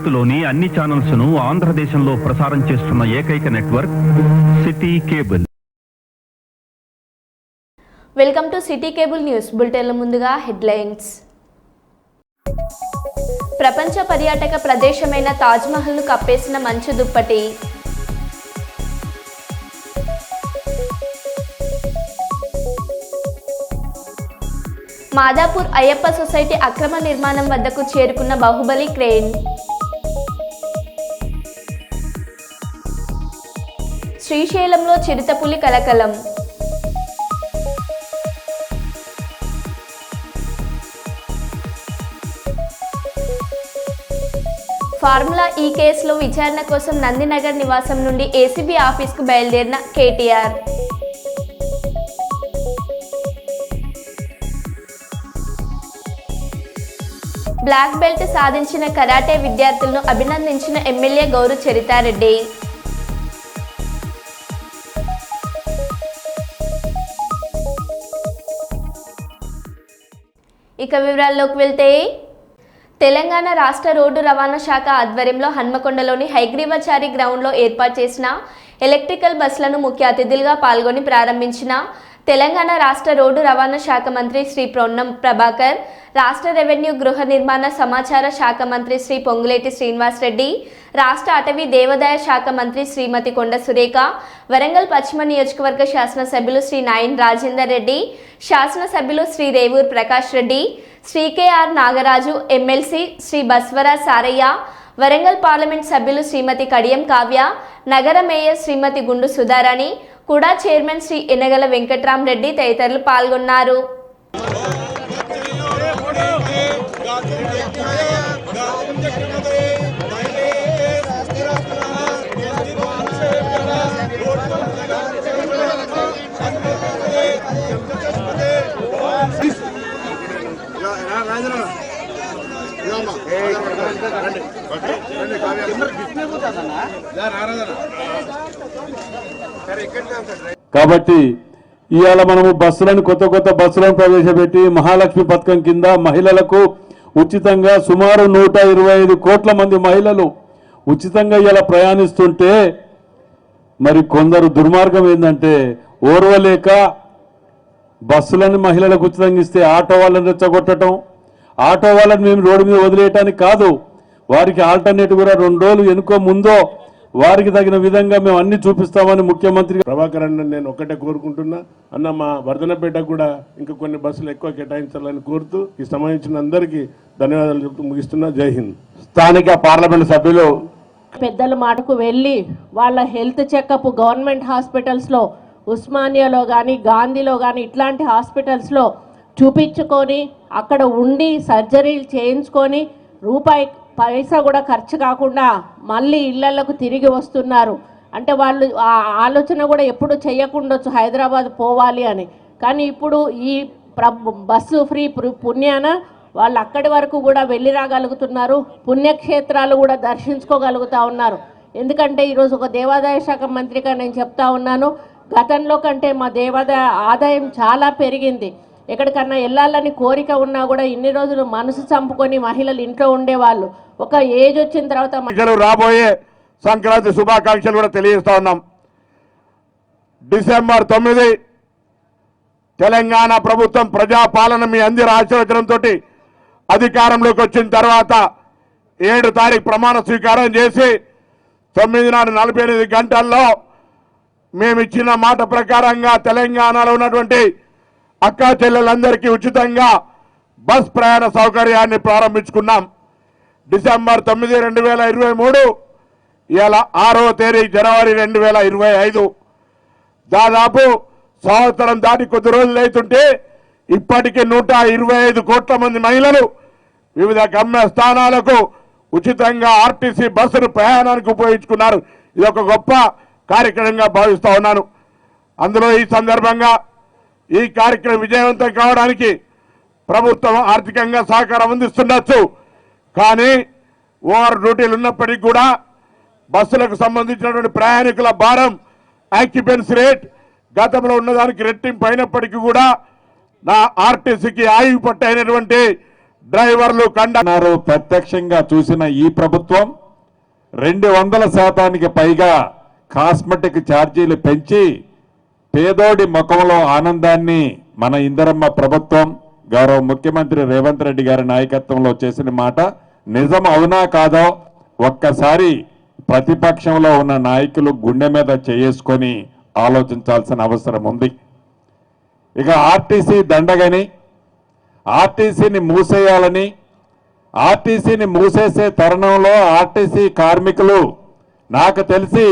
భారత్లోని అన్ని ఛానల్స్ ను ఆంధ్రదేశంలో ప్రసారం చేస్తున్న ఏకైక network city cable. Welcome to city cable news బులెటిన్ల ముందుగా హెడ్లైన్స్. ప్రపంచ పర్యాటక ప్రదేశమైన తాజ్మహల్ను కప్పేసిన మంచు దుప్పటి. మాదాపూర్ అయ్యప్ప సొసైటీ అక్రమ నిర్మాణం వద్దకు చేరుకున్న బాహుబలి క్రేన్. శ్రీశైలంలో చిరుతపులి కలకలం. ఫార్ములా ఈ కేసులో విచారణ కోసం నందినగర్ నివాసం నుండి ఏసీబీ ఆఫీస్కు బయలుదేరిన కేటీఆర్. బ్లాక్ బెల్ట్ సాధించిన కరాటే విద్యార్థులను అభినందించిన ఎమ్మెల్యే గౌరు చరితారెడ్డి. ఇక వివరాల్లోకి వెళ్తే, తెలంగాణ రాష్ట్ర రోడ్డు రవాణా శాఖ ఆధ్వర్యంలో హన్మకొండలోని హైగ్రీవాచారి గ్రౌండ్లో ఏర్పాటు చేసిన ఎలక్ట్రికల్ బస్సులను ముఖ్య అతిథులుగా పాల్గొని ప్రారంభించిన తెలంగాణ రాష్ట్ర రోడ్డు రవాణా శాఖ మంత్రి శ్రీ పొన్నం ప్రభాకర్, రాష్ట్ర రెవెన్యూ గృహ నిర్మాణ సమాచార శాఖ మంత్రి శ్రీ పొంగులేటి శ్రీనివాసరెడ్డి, రాష్ట్ర అటవీ దేవాదాయ శాఖ మంత్రి శ్రీమతి కొండ సురేఖ, వరంగల్ పశ్చిమ నియోజకవర్గ శాసనసభ్యులు శ్రీ నాయన్ రాజేందర్ రెడ్డి, శాసనసభ్యులు Shri Revuri Prakash Reddy, Shri KR Nagaraju, MLC Shri Baswaraj Saraiah, Warangal parliament సభ్యులు శ్రీమతి కడియం కావ్య, నగర మేయర్ శ్రీమతి గుండు సుధారాణి, కూడా చైర్మన్ శ్రీ ఎనగల వెంకట్రామరెడ్డి తదితరులు పాల్గొన్నారు. కాబట్టి ఇవాళ మనము బస్సులను కొత్త బస్సులను ప్రవేశపెట్టి మహాలక్ష్మి పథకం కింద మహిళలకు ఉచితంగా సుమారు 125 కోట్ల మంది మహిళలు ఉచితంగా ఇలా ప్రయాణిస్తుంటే, మరి కొందరు దుర్మార్గం ఏంటంటే ఓర్వలేక బస్సులను మహిళలకు ఉచితంగా ఇస్తే ఆటో వాళ్ళని రెచ్చగొట్టడం, ఆటో వాళ్ళని మేము రోడ్డు మీద వదిలేయటానికి కాదు, వారికి ఆల్టర్నేటివ్ కూడా 2 రోజులు ఎనుకో ముందో వారికి తగిన విధంగా మేము అన్ని చూపిస్తామని ముఖ్యమంత్రి ప్రభాకర్ అన్న నేను ఒక్కటే కోరుకుంటున్నా, అన్న మా వర్ధనపేటకు కూడా ఇంకా కొన్ని బస్సులు ఎక్కువ కేటాయించాలని కోరుతూ ఈ సంబంధించిన అందరికీ ధన్యవాదాలు చెప్తూ ముగిస్తున్నా. జై హింద్. స్థానిక పార్లమెంట్ సభ్యులు పెద్దల మాటకు వెళ్ళి వాళ్ళ హెల్త్ చెకప్ గవర్నమెంట్ హాస్పిటల్స్లో, ఉస్మానియాలో కానీ గాంధీలో కానీ ఇట్లాంటి హాస్పిటల్స్లో చూపించుకొని అక్కడ ఉండి సర్జరీలు చేయించుకొని రూపాయి పైసా కూడా ఖర్చు కాకుండా మళ్ళీ ఇళ్లకు తిరిగి వస్తున్నారు. అంటే వాళ్ళు ఆ ఆలోచన కూడా ఎప్పుడు చేయకుండొచ్చు హైదరాబాద్ పోవాలి అని. కానీ ఇప్పుడు ఈ బస్సు ఫ్రీ పుణ్యాన వాళ్ళు అక్కడి వరకు కూడా వెళ్ళి రాగలుగుతున్నారు, పుణ్యక్షేత్రాలు కూడా దర్శించుకోగలుగుతూ ఉన్నారు. ఎందుకంటే ఈరోజు ఒక దేవాదాయ శాఖ మంత్రిగా నేను చెప్తా ఉన్నాను, గతంలో కంటే మా దేవాదాయ ఆదాయం చాలా పెరిగింది. ఎక్కడికన్నా వెళ్ళాలని కోరిక ఉన్నా కూడా ఇన్ని రోజులు మనసు చంపుకొని మహిళలు ఇంట్లో ఉండేవాళ్ళు. ఒక ఏజ్ వచ్చిన తర్వాత రాబోయే సంక్రాంతి శుభాకాంక్షలు కూడా తెలియజేస్తా ఉన్నాం. డిసెంబర్ 9 తెలంగాణ ప్రభుత్వం ప్రజాపాలన మీ అందరి ఆశీర్వచనంతో అధికారంలోకి వచ్చిన తర్వాత 7 తారీఖు ప్రమాణ స్వీకారం చేసి 9:48 గంటల్లో మేము ఇచ్చిన మాట ప్రకారంగా తెలంగాణలో ఉన్నటువంటి అక్కా చెల్లెలందరికీ ఉచితంగా బస్ ప్రయాణ సౌకర్యాన్ని ప్రారంభించుకున్నాం. డిసెంబర్ 9, 2023 ఇలా 6వ తేదీ జనవరి 2025 దాదాపు సంవత్సరం దాటి కొద్ది రోజులు అవుతుంటే ఇప్పటికీ 125 కోట్ల మంది మహిళలు వివిధ గమ్య స్థానాలకు ఉచితంగా ఆర్టీసీ బస్సును ప్రయాణానికి ఉపయోగించుకున్నారు. ఇది ఒక గొప్ప కార్యక్రమంగా భావిస్తా ఉన్నాను. అందులో ఈ సందర్భంగా ఈ కార్యక్రమం విజయవంతం కావడానికి ప్రభుత్వం ఆర్థికంగా సహకారం అందిస్తుండొచ్చు, కానీ ఓవర్ డ్యూటీలు ఉన్నప్పటికీ కూడా బస్సులకు సంబంధించినటువంటి ప్రయాణికుల భారం, ఆక్యుపెన్సీ రేట్ గతంలో ఉన్నదానికి రెట్టింపు అయినప్పటికీ కూడా నా ఆర్టీసీకి ఆయువు పట్టైనటువంటి డ్రైవర్లు కండక్టర్లు ప్రత్యక్షంగా చూసిన ఈ ప్రభుత్వం 200% పైగా కాస్మెటిక్ ఛార్జీలు పెంచి పేదోడి ముఖంలో ఆనందాన్ని మన ఇందిరమ్మ ప్రభుత్వం గౌరవ ముఖ్యమంత్రి రేవంత్ రెడ్డి గారి నాయకత్వంలో చేసిన మాట నిజం అవునా కాదో ఒక్కసారి ప్రతిపక్షంలో ఉన్న నాయకులు గుండె మీద చేసుకొని ఆలోచించాల్సిన అవసరం ఉంది. ఇక ఆర్టీసీ దండగని, ఆర్టీసీని మూసేయాలని, ఆర్టీసీని మూసేసే తరుణంలో ఆర్టీసీ కార్మికులు నాకు తెలిసి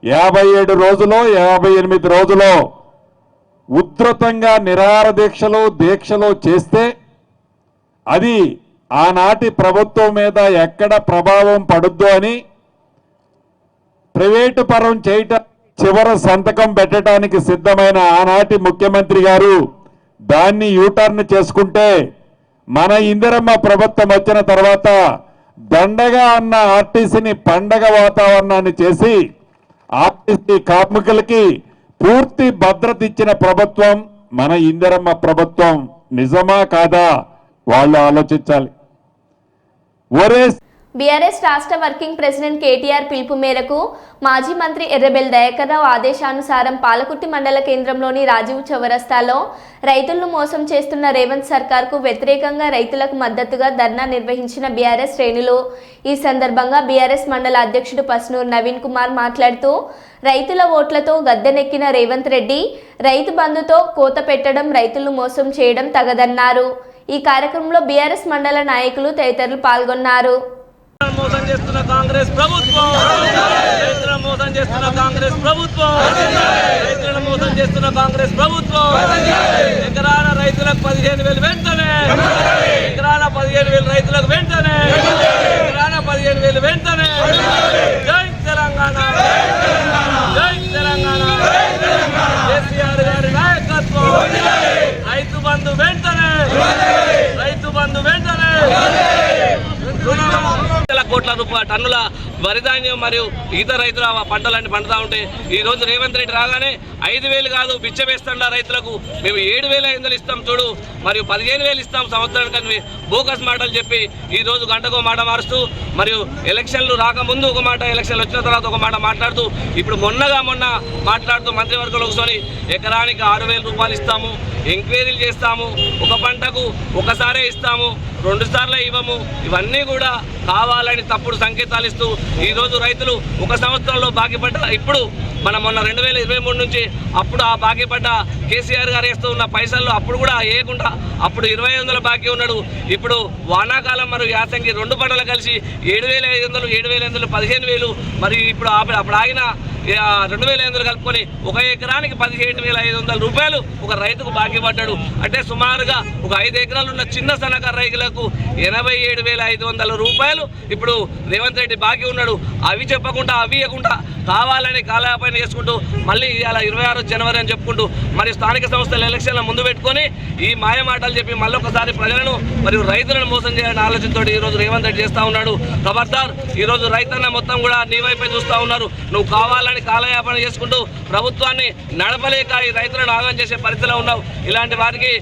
57 రోజులో 58 రోజులో ఉధృతంగా నిరాహార దీక్షలు చేస్తే అది ఆనాటి ప్రభుత్వం మీద ఎక్కడ ప్రభావం పడుద్దో అని ప్రైవేటు పరం చేయటం చివరి సంతకం పెట్టడానికి సిద్ధమైన ఆనాటి ముఖ్యమంత్రి గారు దాన్ని యూటర్న్ చేసుకుంటే మన ఇందిరమ్మ ప్రభుత్వం వచ్చిన తర్వాత దండగా అన్న ఆర్టీసీని పండగ వాతావరణాన్ని చేసి ఆర్టీసీ కార్మికులకి పూర్తి భద్రత ఇచ్చిన ప్రభుత్వం మన ఇందిరమ్మ ప్రభుత్వం. నిజమా కాదా వాళ్ళు ఆలోచించాలి. ఒరే బీఆర్ఎస్ రాష్ట్ర వర్కింగ్ ప్రెసిడెంట్ కేటీఆర్ పిలుపు మేరకు మాజీ మంత్రి ఎర్రబెల్లి దయాకర్రావు ఆదేశానుసారం పాలకుర్తి మండల కేంద్రంలోని రాజీవ్ చౌరస్తాలో రైతులను మోసం చేస్తున్న రేవంత్ సర్కార్కు వ్యతిరేకంగా రైతులకు మద్దతుగా ధర్నా నిర్వహించిన బీఆర్ఎస్ శ్రేణులు. ఈ సందర్భంగా బీఆర్ఎస్ మండల అధ్యక్షుడు పస్నూర్ నవీన్ కుమార్ మాట్లాడుతూ రైతుల ఓట్లతో గద్దెనెక్కిన రేవంత్ రెడ్డి రైతు బంధుతో కోత పెట్టడం, రైతులను మోసం చేయడం తగదన్నారు. ఈ కార్యక్రమంలో బీఆర్ఎస్ మండల నాయకులు తదితరులు పాల్గొన్నారు. మోసం చేస్తున్న కాంగ్రెస్ ప్రభుత్వం, రైతులను మోసం చేస్తున్న కాంగ్రెస్ ప్రభుత్వం, రైతులను మోసం చేస్తున్న కాంగ్రెస్ ప్రభుత్వం. ఎకరాల రైతులకు 15,000 వెంటనే, ఎకరాల 15,000 రైతులకు వెంటనే, ఎకరాల 15,000 వెంటనే. జై తెలంగాణ, జై తెలంగాణ. కేసీఆర్ గారి నాయకత్వం. రైతు బంధు వెంటనే, రైతు బంధు వెంటనే. కోట్ల టన్నుల వరిధాన్యం మరియు ఇతర రైతుల పంటలన్నీ పండుతూ ఉంటే ఈ రోజు రేవంత్ రెడ్డి రాగానే 5,000 కాదు బిచ్చవేస్తాండా రైతులకు మేము 7,500 ఇస్తాం చూడు, మరియు 15,000 ఇస్తాం సంవత్సరానికి బోకస్ మాటలు చెప్పి ఈ రోజు గంటకో మాట మారుస్తూ, మరియు ఎలక్షన్లు రాకముందు ఒక మాట, ఎలక్షన్లు వచ్చిన తర్వాత ఒక మాట మాట్లాడుతూ, ఇప్పుడు మొన్న మాట్లాడుతూ మంత్రివర్గంలో కూర్చొని ఎకరానికి 6,000 రూపాయలు ఇస్తాము, ఎంక్వైరీలు చేస్తాము, ఒక పంటకు ఒకసారే ఇస్తాము, 2 సార్లు ఇవ్వము. ఇవన్నీ కూడా కావాలని తప్పుడు సంకేతాలు ఇస్తూ ఈరోజు రైతులు ఒక సంవత్సరంలో బాకీ పడ్డ, ఇప్పుడు మనం మొన్న 2023 నుంచి అప్పుడు ఆ బాకీ పడ్డ కేసీఆర్ గారు వేస్తూ ఉన్న పైసలు అప్పుడు కూడా వేయకుండా అప్పుడు 2,500 బాకీ ఉన్నాడు. ఇప్పుడు వానాకాలం మరియు యాసంగి 2 పంటలు కలిసి 7,500, 7,500, 15,000. మరి ఇప్పుడు అప్పుడు ఆగిన 2,500 కలుపుకొని ఒక ఎకరానికి 17,500 రూపాయలు ఒక రైతుకు బాకీ పడ్డాడు. అంటే సుమారుగా ఒక 5 ఎకరాలు ఉన్న చిన్న సన్నకారు రైతులకు 87,500 రూపాయలు ఇప్పుడు రేవంత్ రెడ్డి బాకీ ఉన్నాడు. అవి చెప్పకుండా, అవి ఇవ్వకుండా కావాలని కాలయాపన చేసుకుంటూ మళ్ళీ ఇలా 26 జనవరి అని చెప్పుకుంటూ మరి స్థానిక సంస్థల ఎలక్షన్ల ముందు పెట్టుకొని ఈ మాయ మాటలు చెప్పి మళ్ళొకసారి ప్రజలను మరియు రైతులను మోసం చేయాలని ఆలోచనతో ఈరోజు రేవంత్ రెడ్డి చేస్తూ ఉన్నాడు. ఖబర్దార్, ఈరోజు రైతన్న మొత్తం కూడా నీ వైపే చూస్తూ ఉన్నారు. నువ్వు కావాలని కాలయాపన చేసుకుంటూ ప్రభుత్వాన్ని నడపలేక ఈ రైతులను ఆగం చేసే పరిస్థితిలో ఉన్నావు. ఇలాంటి వారికి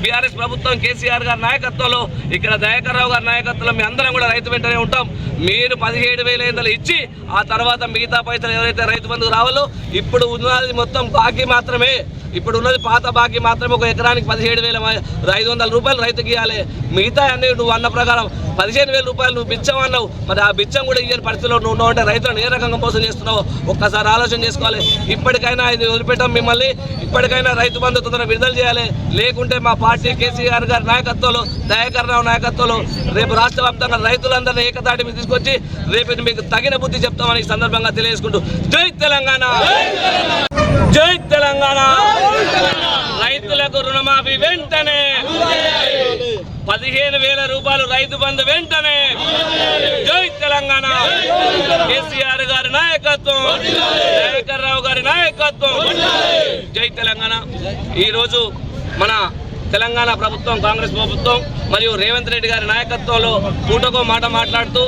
బీఆర్ఎస్ ప్రభుత్వం కేసీఆర్ గారి నాయకత్వంలో, ఇక్కడ దయాకర్రావు గారి నాయకత్వంలో మీ అందరం కూడా రైతు వెంటనే ఉంటాం. మీరు 17,500 ఇచ్చి ఆ తర్వాత మిగతా పైసలు ఎవరైతే రైతు బంధుకు రావాలో ఇప్పుడు ఉన్నది మొత్తం బాకీ మాత్రమే, ఇప్పుడు ఉన్నది పాత బాకీ మాత్రమే. ఒక ఎకరానికి 17,500 రూపాయలు రైతుకి ఇవ్వాలి. మిగతా అన్ని నువ్వు అన్న ప్రకారం 15,000 రూపాయలు నువ్వు బిచ్చం అన్నావు. మరి ఆ బిచ్చం కూడా ఇయ్యని పరిస్థితిలో నువ్వు ఉన్నావు అంటే రైతులను ఏ రకంగా మోసం చేస్తున్నావు ఒక్కసారి ఆలోచన చేసుకోవాలి. ఇప్పటికైనా ఇది వదిలిపెట్టాం మిమ్మల్ని. ఇప్పటికైనా రైతు బంధు తొందరగా విడుదల చేయాలి. లేకుంటే మా పార్టీ కేసీఆర్ గారి నాయకత్వంలో, దయాకర్రావు నాయకత్వంలో రేపు రాష్ట్ర వ్యాప్తంగా రైతులందరినీ ఏకతాటి మీద తీసుకొచ్చి రేపు మీకు తగిన బుద్ధి చెప్తామని ఈ సందర్భంగా తెలియజేసుకుంటూ జై తెలంగాణ, జై తెలంగాణ. రైతులకు రుణమాఫీ వెంటనే, 15,000 రూపాయలు రైతు బంధు వెంటనే. జై తెలంగాణ. కేసీఆర్ గారి నాయకత్వం, దయాకర్రావు గారి నాయకత్వం. జై తెలంగాణ. ఈరోజు మన తెలంగాణ ప్రభుత్వం, కాంగ్రెస్ ప్రభుత్వం మరియు రేవంత్ రెడ్డి గారి నాయకత్వంలో పూటకో మాట మాట్లాడుతూ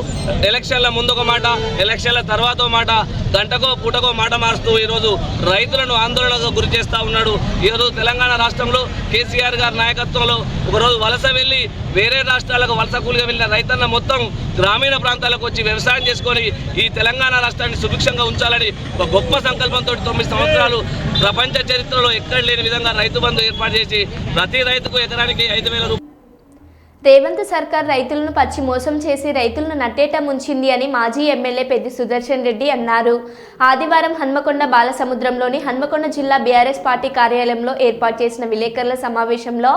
ఎలక్షన్ల ముందొక మాట, ఎలక్షన్ల తర్వాత మాట, గంటకో పూటకో మాట మారుస్తూ ఈరోజు రైతులను ఆందోళనకు గురి చేస్తూ ఉన్నాడు. ఈరోజు తెలంగాణ రాష్ట్రంలో కేసీఆర్ గారి నాయకత్వంలో ఒకరోజు వలస వెళ్ళి వేరే రాష్ట్రాలకు వలస కూలిగా వెళ్ళిన రైతన్న మొత్తం గ్రామీణ ప్రాంతాలకు వచ్చి వ్యవసాయం చేసుకొని ఈ తెలంగాణ రాష్ట్రాన్ని సుభిక్షంగా ఉంచాలని ఒక గొప్ప సంకల్పంతో 9 సంవత్సరాలు ప్రపంచ చరిత్రలో ఎక్కడ లేని విధంగా రైతు బంధు ఏర్పాటు చేసి ప్రతి రైతుకు ఎకరానికి 5,000 రూపాయలు. రేవంత్ సర్కార్ రైతులను పచ్చి మోసం చేసి రైతులను నట్టేట ముంచింది అని మాజీ ఎమ్మెల్యే పెద్ది సుదర్శన్ రెడ్డి అన్నారు. ఆదివారం హన్మకొండ బాలసముద్రంలోని హన్మకొండ జిల్లా బీఆర్ఎస్ పార్టీ కార్యాలయంలో ఏర్పాటు చేసిన విలేకరుల సమావేశంలో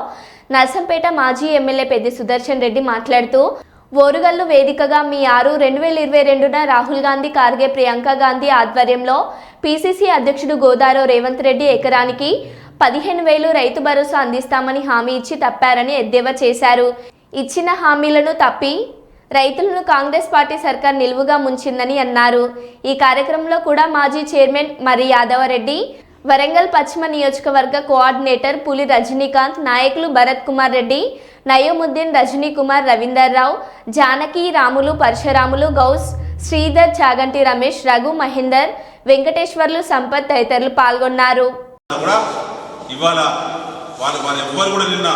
నర్సంపేట మాజీ ఎమ్మెల్యే పెద్ది సుదర్శన్ రెడ్డి మాట్లాడుతూ, ఓరుగల్లు వేదికగా మీ 6/2022న రాహుల్ గాంధీ, ఖార్గే, ప్రియాంక గాంధీ ఆధ్వర్యంలో పీసీసీ అధ్యక్షుడు గోదారో రేవంత్ రెడ్డి ఎకరానికి 15,000 రైతు భరోసా అందిస్తామని హామీ ఇచ్చి తప్పారని ఎద్దేవా చేశారు. ఇచ్చిన హామీలను తప్పి రైతులను కాంగ్రెస్ పార్టీ సర్కార్ నిలువుగా ముంచిందని అన్నారు. ఈ కార్యక్రమంలో కూడా మాజీ చైర్మన్ మరి యాదవరెడ్డి, వరంగల్ పశ్చిమ నియోజకవర్గ కోఆర్డినేటర్ పులి రజనీకాంత్, నాయకులు భరత్ కుమార్ రెడ్డి, నయోముద్దీన్, రజనీ కుమార్, రవీందర్ రావు, జానకి, రాములు, పరశురాములు, గౌస్, శ్రీధర్, చాగంటి రమేష్, రఘు, మహేందర్, వెంకటేశ్వర్లు, సంపత్ తదితరులు పాల్గొన్నారు. ఇవాళ వారు ఎవ్వరు కూడా నిన్న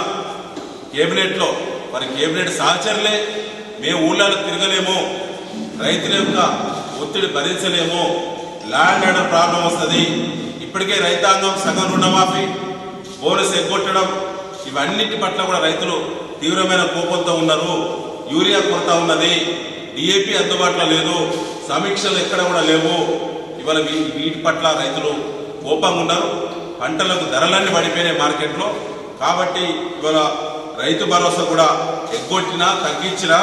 కేబినెట్లో వారి కేబినెట్ సహచరులే మేము ఊళ్ళలో తిరగలేము, రైతుల యొక్క ఒత్తిడి భరించలేము, ల్యాండ్ ఆర్డర్ ప్రాబ్లం వస్తుంది, ఇప్పటికే రైతాంగం సగం రుణమాఫీ, బోనస్ ఎగ్గొట్టడం, ఇవన్నిటి పట్ల కూడా రైతులు తీవ్రమైన కోపంతో ఉన్నారు. యూరియా కొరత ఉన్నది, డిఏపి అందుబాటులో లేదు, సమీక్షలు ఎక్కడ కూడా లేవు. ఇవాళ వీటి పట్ల రైతులు కోపంగా ఉన్నారు. పంటలకు ధరలన్నీ పడిపోయినాయి మార్కెట్లో. కాబట్టి ఇవాళ రైతు భరోసా కూడా ఎగ్గొట్టినా తగ్గించినా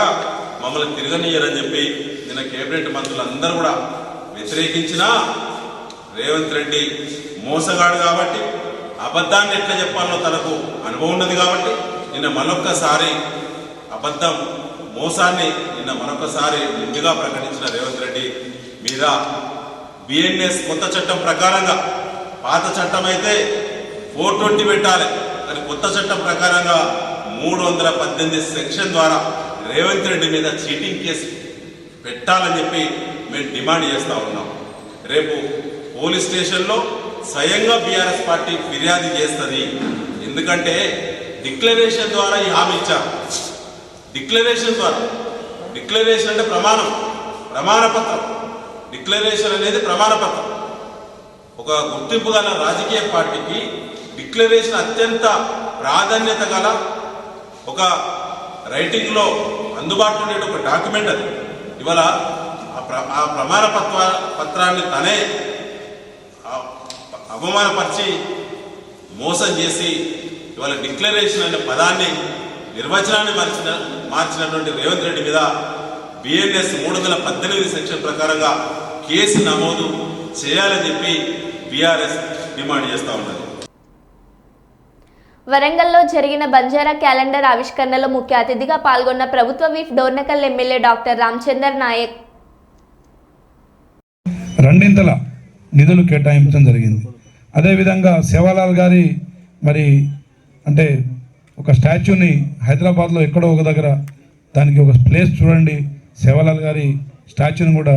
మమ్మల్ని తిరగనీయరని చెప్పి నిన్న కేబినెట్ మంత్రులందరూ కూడా వ్యతిరేకించినా రేవంత్ రెడ్డి మోసగాడు కాబట్టి, అబద్ధాన్ని ఎట్లా చెప్పాలో తనకు అనుభవం ఉన్నది కాబట్టి నిన్న మరొక్కసారి అబద్ధం మోసాన్ని నిండుగా ప్రకటించిన రేవంత్ రెడ్డి మీద బిఎన్ఎస్ కొత్త చట్టం ప్రకారంగా, పాత చట్టం అయితే 420 పెట్టాలి, కానీ కొత్త చట్టం ప్రకారంగా 318 సెక్షన్ ద్వారా రేవంత్ రెడ్డి మీద చీటింగ్ కేసు పెట్టాలని చెప్పి మేము డిమాండ్ చేస్తూ ఉన్నాం. రేపు పోలీస్ స్టేషన్లో స్వయంగా బీఆర్ఎస్ పార్టీ ఫిర్యాదు చేస్తుంది. ఎందుకంటే డిక్లరేషన్ ద్వారా ఈ హామీ ఇచ్చారు. డిక్లరేషన్ ద్వారా, డిక్లరేషన్ అంటే ప్రమాణపత్రం. డిక్లరేషన్ అనేది ప్రమాణపత్రం. ఒక గుర్తింపు గల రాజకీయ పార్టీకి డిక్లరేషన్ అత్యంత ప్రాధాన్యత గల ఒక రైటింగ్లో అందుబాటులో ఉండే ఒక డాక్యుమెంట్ అది. ఇవాళ ఆ ప్రమాణ పత్రాన్ని తనే అవమానపరిచి మోసం చేసి ఇవాళ డిక్లరేషన్ అనే పదాన్ని, నిర్వచనాన్ని మార్చినటువంటి రేవంత్ రెడ్డి మీద బిఎన్ఎస్ 318 సెక్షన్ ప్రకారంగా కేసు నమోదు చేయాలని చెప్పి బీఆర్ఎస్ డిమాండ్ చేస్తూ ఉన్నది. వరంగల్లో జరిగిన బంజారా క్యాలెండర్ ఆవిష్కరణలో ముఖ్య అతిథిగా పాల్గొన్న ప్రభుత్వ whip Dornakal MLA doctor Ramachander Naik రెండింతల నిధులు కేటాయించడం జరిగింది. అదేవిధంగా సేవాలాల్ గారి మరి అంటే ఒక స్టాచ్యూని హైదరాబాద్లో ఎక్కడో ఒక దగ్గర దానికి ఒక ప్లేస్ చూడండి, సేవాలాల్ గారి స్టాచ్యూని కూడా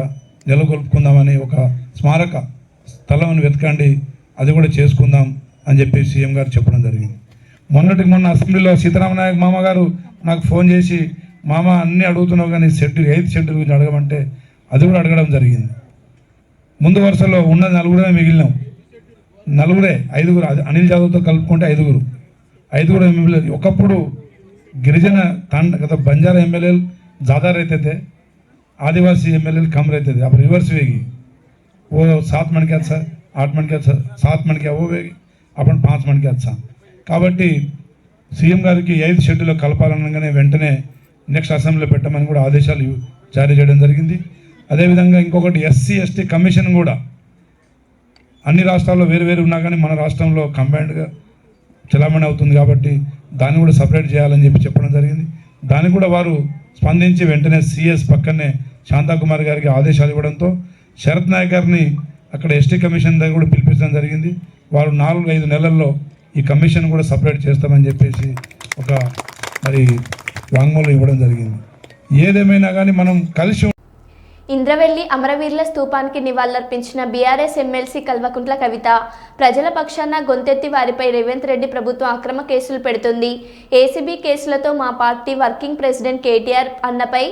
నెలకొల్పుకుందామని ఒక స్మారక స్థలం వెతకండి, అది కూడా చేసుకుందాం అని చెప్పి సీఎం గారు చెప్పడం జరిగింది. మొన్న అసెంబ్లీలో సీతారామనాయక్ మామ గారు నాకు ఫోన్ చేసి, మామ అన్నీ అడుగుతున్నావు కానీ షెడ్యూల్ 8th షెడ్యూల్ గురించి అడగమంటే అది కూడా అడగడం జరిగింది. ముందు వరుసలో ఉన్న 4 మిగిలినాం, 5 అనిల్ జాదవ్తో కలుపుకుంటే 5 ఎమ్మెల్యే. ఒకప్పుడు గిరిజన గత బంజారా ఎమ్మెల్యేలు ज़्यादा रहते थे, आदिवासी एमएलए कम रहते थे. अब रिवर्स होगी, वो 7 मन के अच्छा, 8 मन के अच्छा, 7 मन के वो होगी, अपन 5 मन के अच्छा. కాబట్టి సీఎం గారికి 5th షెడ్యూల్లో కలపాలనగానే వెంటనే నెక్స్ట్ అసెంబ్లీలో పెట్టమని కూడా ఆదేశాలు జారీ చేయడం జరిగింది. అదేవిధంగా ఇంకొకటి ఎస్సీ ఎస్టీ కమిషన్ కూడా అన్ని రాష్ట్రాల్లో వేరు ఉన్నా కానీ మన రాష్ట్రంలో కంబైన్డ్గా చలామణి అవుతుంది కాబట్టి దాన్ని కూడా సపరేట్ చేయాలని చెప్పి చెప్పడం జరిగింది. దాన్ని కూడా వారు స్పందించి వెంటనే సిఎస్ పక్కనే శాంతాకుమార్ గారికి ఆదేశాలు ఇవ్వడంతో శరత్ నాయక్ గారిని అక్కడ ఎస్టీ కమిషన్ దగ్గర కూడా పిలిపించడం జరిగింది. వారు 4-5 నెలల్లో ఈ కమిషన్ కూడా సపరేట్ చేస్తామని చెప్పేసి ఒక మరి వాంగ్మూలం ఇవ్వడం జరిగింది. ఏదేమైనా కానీ మనం కలిసి ఇంద్రవెల్లి అమరవీరుల స్తూపానికి నివాళులర్పించిన బీఆర్ఎస్ ఎమ్మెల్సీ కల్వకుంట్ల కవిత ప్రజల పక్షాన గొంతెత్తి వారిపై రేవంత్ రెడ్డి ప్రభుత్వం అక్రమ కేసులు పెడుతుంది. ఏసీబీ కేసులతో మా పార్టీ వర్కింగ్ ప్రెసిడెంట్ కేటీఆర్ అన్నపై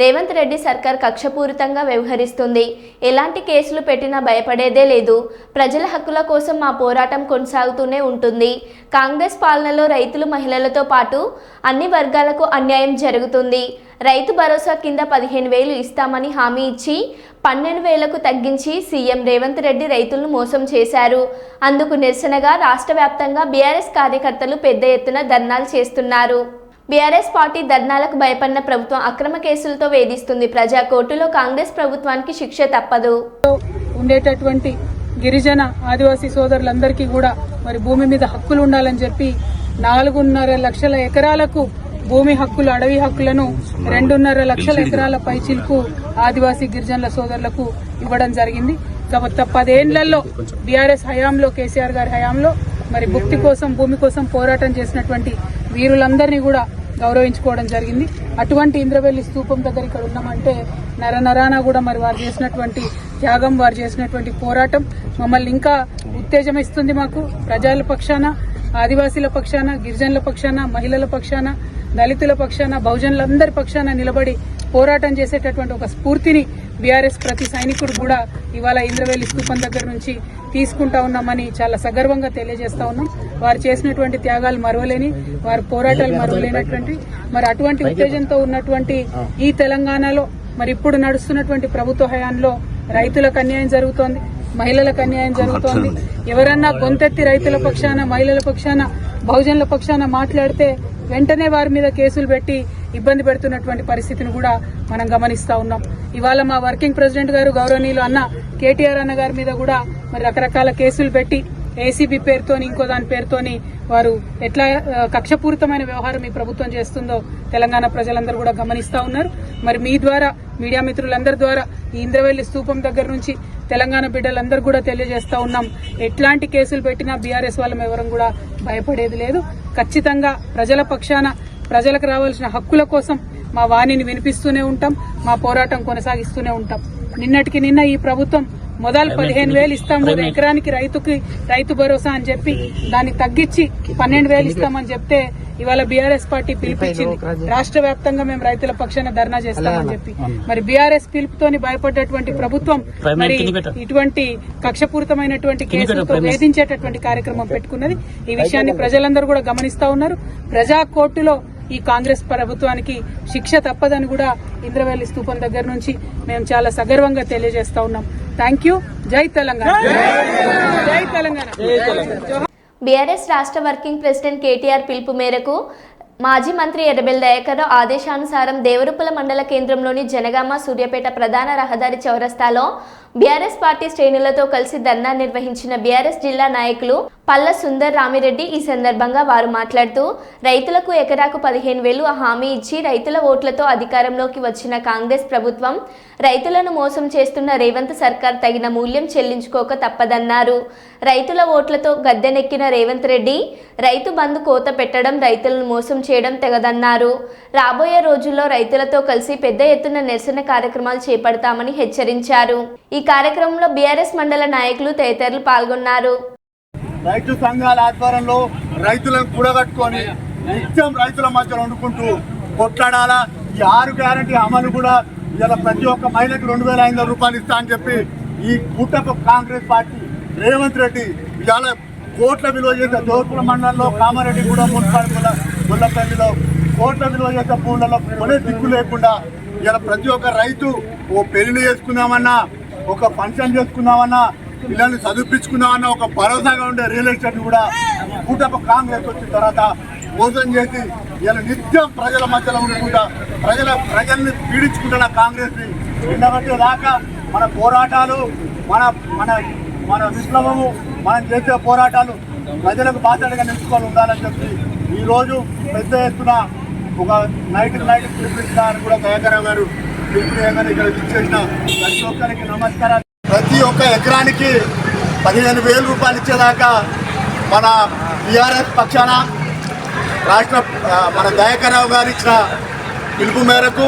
రేవంత్ రెడ్డి సర్కార్ కక్షపూరితంగా వ్యవహరిస్తుంది. ఎలాంటి కేసులు పెట్టినా భయపడేదే లేదు. ప్రజల హక్కుల కోసం మా పోరాటం కొనసాగుతూనే ఉంటుంది. కాంగ్రెస్ పాలనలో రైతులు మహిళలతో పాటు అన్ని వర్గాలకు అన్యాయం జరుగుతుంది. రైతు భరోసా కింద 15,000 ఇస్తామని హామీ ఇచ్చి 12,000కు తగ్గించి సీఎం రేవంత్ రెడ్డి రైతులను మోసం చేశారు. అందుకు నిరసనగా రాష్ట్ర వ్యాప్తంగా బీఆర్ఎస్ కార్యకర్తలు పెద్ద ఎత్తున ధర్నాలు చేస్తున్నారు. బీఆర్ఎస్ పార్టీ ధర్నాలకు భయపడిన ప్రభుత్వం అక్రమ కేసులతో వేధిస్తుంది. ప్రజా కోర్టులో కాంగ్రెస్ ప్రభుత్వానికి శిక్ష తప్పదు. ఉండేటటువంటి గిరిజన ఆదివాసీ సోదరులందరికీ కూడా మరి భూమి మీద హక్కులు ఉండాలని చెప్పి 4.5 లక్షల ఎకరాలకు భూమి హక్కులు, అడవి హక్కులను 2.5 లక్షల ఎకరాల పైచిలకు ఆదివాసీ గిరిజనుల సోదరులకు ఇవ్వడం జరిగింది. గత 10 ఏళ్లలో బీఆర్ఎస్ హయాంలో, కేసీఆర్ గారి హయాంలో మరి భుక్తి కోసం, భూమి కోసం పోరాటం చేసినటువంటి వీరులందరినీ కూడా గౌరవించుకోవడం జరిగింది. అటువంటి ఇంద్రవెల్లి స్తూపం దగ్గర ఇక్కడ ఉన్నామంటే నరనరాన కూడా మరి వారు చేసినటువంటి త్యాగం, వారు చేసినటువంటి పోరాటం మమ్మల్ని ఇంకా ఉత్తేజమిస్తుంది. మాకు ప్రజల పక్షాన, ఆదివాసీల పక్షాన, గిరిజనుల పక్షాన, మహిళల పక్షాన, దళితుల పక్షాన, బహుజనులందరి పక్షాన నిలబడి పోరాటం చేసేటటువంటి ఒక స్ఫూర్తిని బీఆర్ఎస్ ప్రతి సైనికుడు కూడా ఇవాళ ఇంద్రవెల్లి స్తూపం దగ్గర నుంచి తీసుకుంటా ఉన్నామని చాలా సగర్వంగా తెలియజేస్తా ఉన్నాం. వారు చేసినటువంటి త్యాగాలు మరవలేని, వారి పోరాటాలు మరవలేనటువంటి మరి అటువంటి ఉత్తేజంతో ఉన్నటువంటి ఈ తెలంగాణలో మరి ఇప్పుడు నడుస్తున్నటువంటి ప్రభుత్వ హయాంలో రైతులకు అన్యాయం జరుగుతోంది, మహిళలకు అన్యాయం జరుగుతోంది. ఎవరన్నా గొంతెత్తి రైతుల పక్షాన, మహిళల పక్షాన, బహుజనుల పక్షాన మాట్లాడితే వెంటనే వారి మీద కేసులు పెట్టి ఇబ్బంది పెడుతున్నటువంటి పరిస్థితిని కూడా మనం గమనిస్తా ఉన్నాం. ఇవాళ మా వర్కింగ్ ప్రెసిడెంట్ గారు గౌరవనీయులు అన్న కేటీఆర్ అన్న గారి మీద కూడా మరి రకరకాల కేసులు పెట్టి ఏసీబీ పేరుతోని, ఇంకో దాని పేరుతోని వారు ఎట్లా కక్షపూరితమైన వ్యవహారం ఈ ప్రభుత్వం చేస్తుందో తెలంగాణ ప్రజలందరూ కూడా గమనిస్తా ఉన్నారు. మరి మీ ద్వారా, మీడియా మిత్రులందరి ద్వారా ఈ ఇంద్రవెల్లి స్తూపం దగ్గర నుంచి తెలంగాణ బిడ్డలందరూ కూడా తెలియజేస్తా ఉన్నాం. ఎట్లాంటి కేసులు పెట్టినా బీఆర్ఎస్ వాళ్ళం ఎవరం కూడా భయపడేది లేదు. ఖచ్చితంగా ప్రజల పక్షాన, ప్రజలకు రావాల్సిన హక్కుల కోసం మా వాణిని వినిపిస్తూనే ఉంటాం, మా పోరాటం కొనసాగిస్తూనే ఉంటాం. నిన్నటికి నిన్న ఈ ప్రభుత్వం మొదలు 15,000 ఇస్తాం ఎకరానికి రైతు భరోసా అని చెప్పి దాన్ని తగ్గించి 12,000 ఇస్తామని చెప్తే ఇవాళ బీఆర్ఎస్ పార్టీ పిలుపుచ్చింది. రాష్ట్ర వ్యాప్తంగా మేము రైతుల పక్షాన ధర్నా చేస్తామని చెప్పి మరి బీఆర్ఎస్ పిలుపుతోని భయపడ్డటువంటి ప్రభుత్వం మరి ఇటువంటి కక్షపూరితమైనటువంటి కేసులతో వేధించేటటువంటి కార్యక్రమం పెట్టుకున్నది. ఈ విషయాన్ని ప్రజలందరూ కూడా గమనిస్తా ఉన్నారు. ప్రజా కోర్టులో ఈ కాంగ్రెస్ ప్రభుత్వానికి శిక్ష తప్పదని కూడా ఇంద్రవెల్లి స్తూపం దగ్గర నుంచి మేము చాలా సగర్వంగా తెలియజేస్తా ఉన్నాం. Thank you. జై తెలంగాణ, జై తెలంగాణ. బీఆర్ఎస్ రాష్ట్ర వర్కింగ్ ప్రెసిడెంట్ కేటీఆర్ పిలుపు మేరకు మాజీ మంత్రి ఎర్రబెల్లి దయాకర్ ఆదేశానుసారం దేవరుప్పల మండల కేంద్రంలోని జనగామ సూర్యాపేట ప్రధాన రహదారి చౌరస్తాలో బీఆర్ఎస్ పార్టీ శ్రేణులతో కలిసి ధర్నా నిర్వహించిన బీఆర్ఎస్ జిల్లా నాయకులు పల్ల సుందర్ రామిరెడ్డి. ఈ సందర్భంగా వారు మాట్లాడుతూ రైతులకు ఎకరాకు 15,000 హామీ ఇచ్చి రైతుల ఓట్లతో అధికారంలోకి వచ్చిన కాంగ్రెస్ ప్రభుత్వం రైతులను మోసం చేస్తున్న రేవంత్ సర్కార్ తగిన మూల్యం చెల్లించుకోక తప్పదన్నారు. రైతుల ఓట్లతో గద్దెనెక్కిన రేవంత్ రెడ్డి రైతు బంధు కోత పెట్టడం, రైతులను మోసం చేయడం తెగదన్నారు. రాబోయే రోజుల్లో రైతులతో కలిసి పెద్ద ఎత్తున నిరసన కార్యక్రమాలు చేపడతామని హెచ్చరించారు. ఈ కార్యక్రమంలో బీఆర్ఎస్ మండల నాయకులు తదితరులు పాల్గొన్నారు. రైతు సంఘాల ఆధ్వర్యంలో రైతులను కూడగట్టుకొని నిత్యం రైతుల మధ్య వండుకుంటూ కొట్లాడాలా. ఈ 6 గ్యారంటీ అమలు కూడా ఇలా ప్రతి ఒక్క మహిళకు 2,500 రూపాయలు ఇస్తా అని చెప్పి ఈ కూటమి కాంగ్రెస్ పార్టీ రేవంత్ రెడ్డి ఇవాళ కోట్ల విలువ చేసే దోర్పుల మండలంలో, కామారెడ్డి కూడా మున్సిపాలిటీ గొల్లపల్లిలో కోట్ల విలువ చేసే భూములలో కొనే దిక్కు లేకుండా ఇలా ప్రతి ఒక్క రైతు ఓ పెళ్లి చేసుకుందామన్నా, ఒక ఫంక్షన్ చేసుకుందామన్నా, పిల్లల్ని చదివించుకుందామన్నా ఒక భరోసాగా ఉండే రియల్ ఎస్టేట్ కూడా కూటమి కాంగ్రెస్ వచ్చిన తర్వాత మోసం చేసి ఇలా నిత్యం ప్రజల మధ్యలో ఉండకుండా ప్రజల్ని పీడించుకుంటున్న కాంగ్రెస్ నిన్నబట్టే దాకా మన పోరాటాలు, మన మన మన విప్లవము, మనం చేసే పోరాటాలు ప్రజలకు బాధ్యతగా నిలుచుకొని ఉండాలని చెప్పి ఈరోజు పెద్ద ఎత్తున ఒక నైట్ పిలిపిస్తారని కూడా దయాకర్ గారు పిలుపుని ఇక్కడ ఇచ్చేసిన ప్రతి ఒక్కరికి నమస్కారాలు. ప్రతి ఒక్క ఎకరానికి 15,000 రూపాయలు ఇచ్చేదాకా మన టీఆర్ఎస్ పక్షాన రాష్ట్ర మన దయాకర్ రావు గారు ఇచ్చిన పిలుపు మేరకు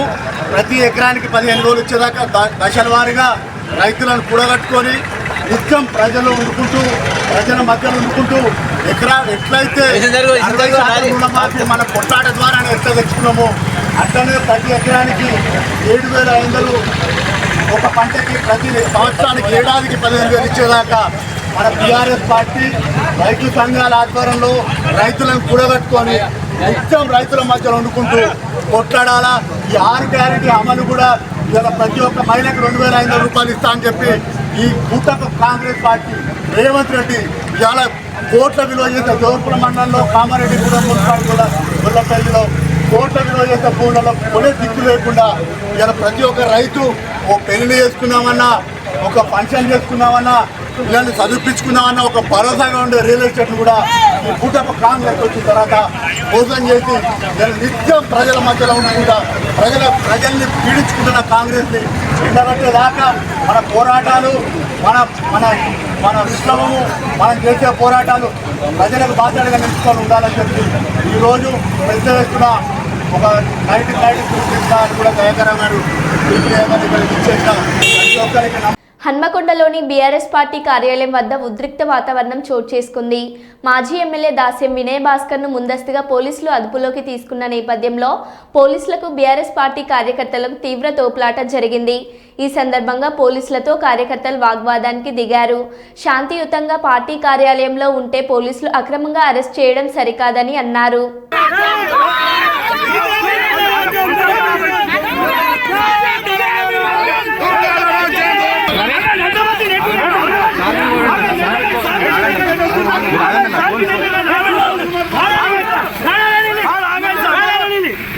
ప్రతి ఎకరానికి 15 రోజులు ఇచ్చేదాకా దశల వారీగా రైతులను కూడగట్టుకొని నిత్యం ప్రజలు ఉండుకుంటూ ప్రజల మధ్యలో ఉండుకుంటూ ఎట్లయితే 60% రుణమాఫీ మన కొట్లాట ద్వారా ఎట్లా తెచ్చుకున్నామో అట్లనే ప్రతి ఎకరానికి 7,500 ఒక పంటకి ప్రతి సంవత్సరానికి ఏడాదికి 15,000 ఇచ్చేదాకా మన బీఆర్ఎస్ పార్టీ రైతు సంఘాల ఆధ్వర్యంలో రైతులను కూడగట్టుకొని నిత్యం రైతుల మధ్యలో వండుకుంటూ కొట్లాడాలా. ఈ 6 గ్యారెంటీ అమలు కూడా ఇవాళ ప్రతి ఒక్క మహిళకు 2,500 రూపాయలు ఇస్తా అని చెప్పి ఈ కూటమి కాంగ్రెస్ పార్టీ రేవంత్ రెడ్డి ఇవాళ కోట్ల విలువ చేసే జోర్పుల మండలంలో కామారెడ్డి కూడా మున్సిపాలిటీ కూడా గొల్లపల్లిలో కోట్ల విలువ చేసే భూములలో కొనే దిక్కు లేకుండా ఇవాళ ప్రతి ఒక్క రైతు ఓ పెళ్లి చేసుకున్నామన్నా ఒక ఫంక్షన్ చేసుకున్నామన్నా పిల్లల్ని చదివించుకున్నామన్నా ఒక భరోసాగా ఉండే రియల్ ఎస్టేట్ కూడా ఈ కూటమి కాంగ్రెస్ వచ్చిన తర్వాత మోసం చేసి నిత్యం ప్రజల మధ్యలో ఉండకుండా ప్రజల్ని పీడించుకుంటున్న కాంగ్రెస్ని ఎండగట్టేదాకా మన పోరాటాలు మన మన మన విశ్రమము మనం చేసే పోరాటాలు ప్రజలకు బాధ్యతగా నిలుచుకొని ఉండాలని చెప్పి ఈరోజు పెద్ద ఎత్తున ఒక నైట్ కూడా దయాకర్ గారు ప్రతి ఒక్కరికి హన్మకొండలోని బీఆర్ఎస్ పార్టీ కార్యాలయం వద్ద ఉద్రిక్త వాతావరణం చోటు చేసుకుంది. మాజీ ఎమ్మెల్యే దాస్యం వినయ్ భాస్కర్ను ముందస్తుగా పోలీసులు అదుపులోకి తీసుకున్న నేపథ్యంలో పోలీసులకు బీఆర్ఎస్ పార్టీ కార్యకర్తలకు తీవ్ర తోపులాట జరిగింది. ఈ సందర్భంగా పోలీసులతో కార్యకర్తలు వాగ్వాదానికి దిగారు. శాంతియుతంగా పార్టీ కార్యాలయంలో ఉంటే పోలీసులు అక్రమంగా అరెస్ట్ చేయడం సరికాదని అన్నారు.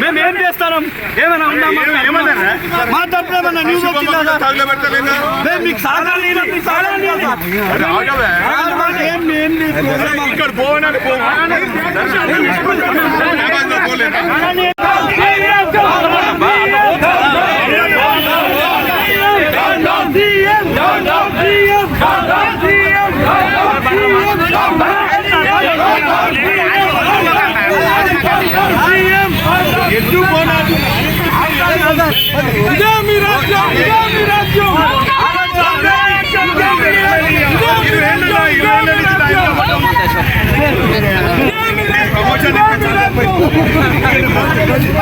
మేమేం చేస్తాం? ఏమైనా మా తరఫున ఏమన్నా న్యూస్ వచ్చిందా? మీకు ఇక్కడ పోవడానికి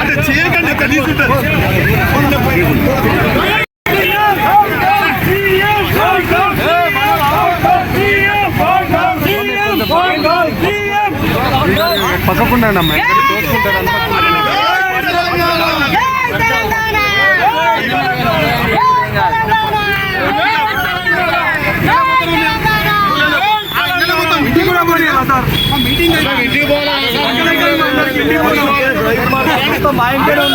అంటే చేయకండి కనీసం పక్కకుండా మా ఇంటిలో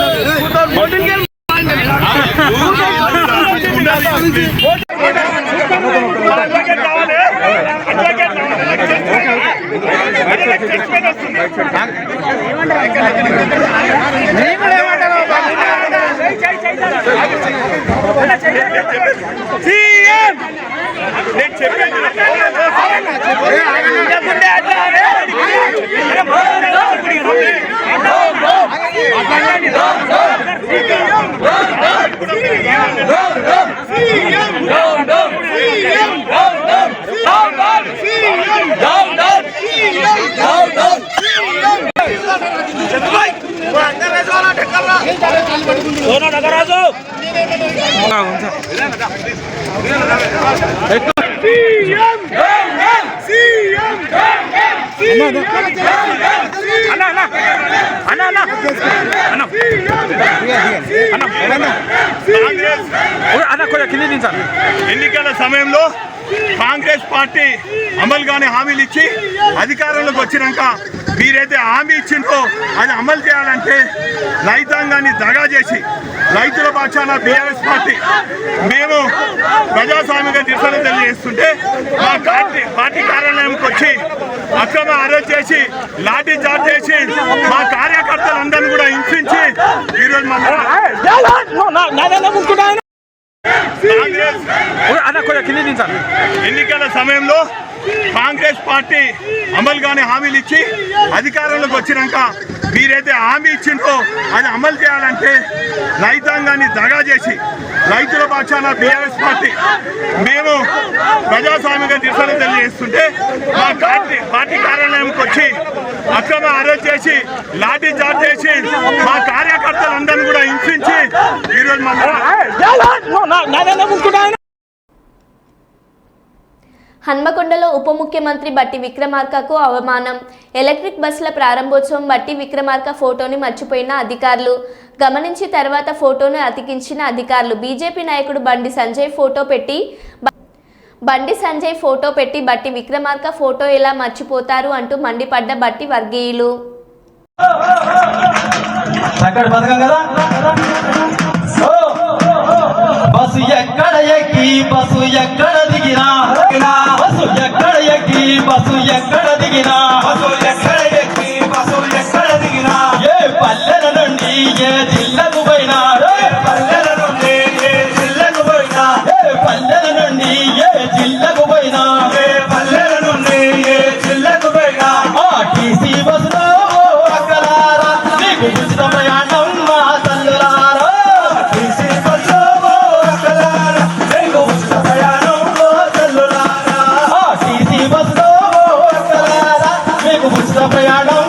ఎన్నికల సమయంలో కాంగ్రెస్ పార్టీ అమలుగానే హామీలు ఇచ్చి అధికారంలోకి వచ్చినాక మీరైతే హామీ ఇచ్చిందో అది అమలు చేయాలంటే రైతాంగాన్ని దగా చేసి రైతుల పక్షాన బీఆర్ఎస్ పార్టీ మేము ప్రజాస్వామ్యంగా నిరసన తెలియజేస్తుంటే మా పార్టీ కార్యాలయంకి వచ్చి అక్రమ అరెస్ట్ చేసి లాఠీ చార్జ్ చేసి మా కార్యకర్తలందరినీ కూడా హింసించి ఈరోజు ఎన్నికల సమయంలో కాంగ్రెస్ పార్టీ అమలు కాని హామీలు ఇచ్చి అధికారంలోకి వచ్చినాక మీరైతే హామీ ఇచ్చిండ్రో అది అమలు చేయాలంటే రైతాంగాన్ని దగా చేసి రైతుల పక్షాన బీఆర్ఎస్ పార్టీ మేము ప్రజాస్వామిక నిరసన తెలియజేస్తుంటే మా పార్టీ కార్యాలయంకి వచ్చి అక్రమ అరెస్ట్ చేసి లాఠీ చార్జ్ చేసి మా కార్యకర్తలందరినీ కూడా హింసించి ఈరోజు హన్మకొండలో ఉప ముఖ్యమంత్రి బట్టి విక్రమార్కకు అవమానం. ఎలక్ట్రిక్ బస్సుల ప్రారంభోత్సవం బట్టి విక్రమార్క ఫోటోని మర్చిపోయిన అధికారులు. గమనించి తర్వాత ఫోటోను అతికించిన అధికారులు. బీజేపీ నాయకుడు బండి సంజయ్ ఫోటో పెట్టి బట్టి విక్రమార్క ఫోటో ఎలా మర్చిపోతారు అంటూ మండిపడ్డ బట్టి వర్గీయులు. బస్సు ఎక్కడ ఎక్కి బస్సు ఎక్కడ దిగినా బస్సు ఎక్కడ ఎక్కి బస్సు ఎక్కడ దిగినా బస్సు ఎక్కడ ఎక్కి బస్సు ఎక్కడ దిగినా ఏ పల్లెల నుండి ఏ జిల్లకు పోయినా పల్లెల నుండి ఏ జిల్లకు పోయినా ఏ పల్లెల నుండి ఏ జిల్లకు పోయినా ఏ పల్లెల నుండి ఏ జిల్లకు పోయినా ఆర్టీసీ బస్సులో అక్కలారా మీకు ఉచిత ప్రయాణం మా తల్లులారా ఆర్టీసీ బస్సులో ప్రయాణం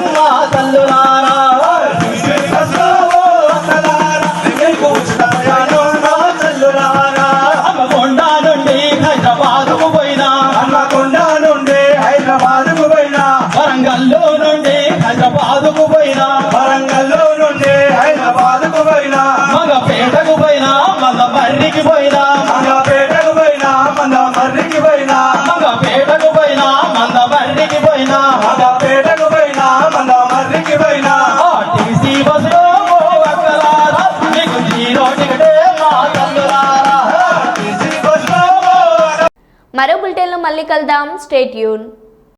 మా తల్లులారా హన్మకొండ నుండి హైదరాబాదుకు పోయినా హన్మకొండ నుండి హైదరాబాదుకు పోయినా వరంగల్లో నుండి హైదరాబాదుకు పోయినా వరంగల్లో నుండి హైదరాబాదుకు పోయినా మగపేటకు పోయినా మల్లమర్రికి పోయినా మగపేటకు పోయినా మల్లమర్రికి పోయినా మగపేటకు పోయినా మల్లమర్రికి పోయినా మగపేటకు పోయినా మల్లమర్రికి పోయినా ఆర్టీసీ బస్సులో అక్కలారా మీకు జీరో టికెటే మా తల్లులారా ఆర్టీసీ బస్సులో. మరో బులెటిన్లో మళ్ళీ కలుద్దాం. Stay tune.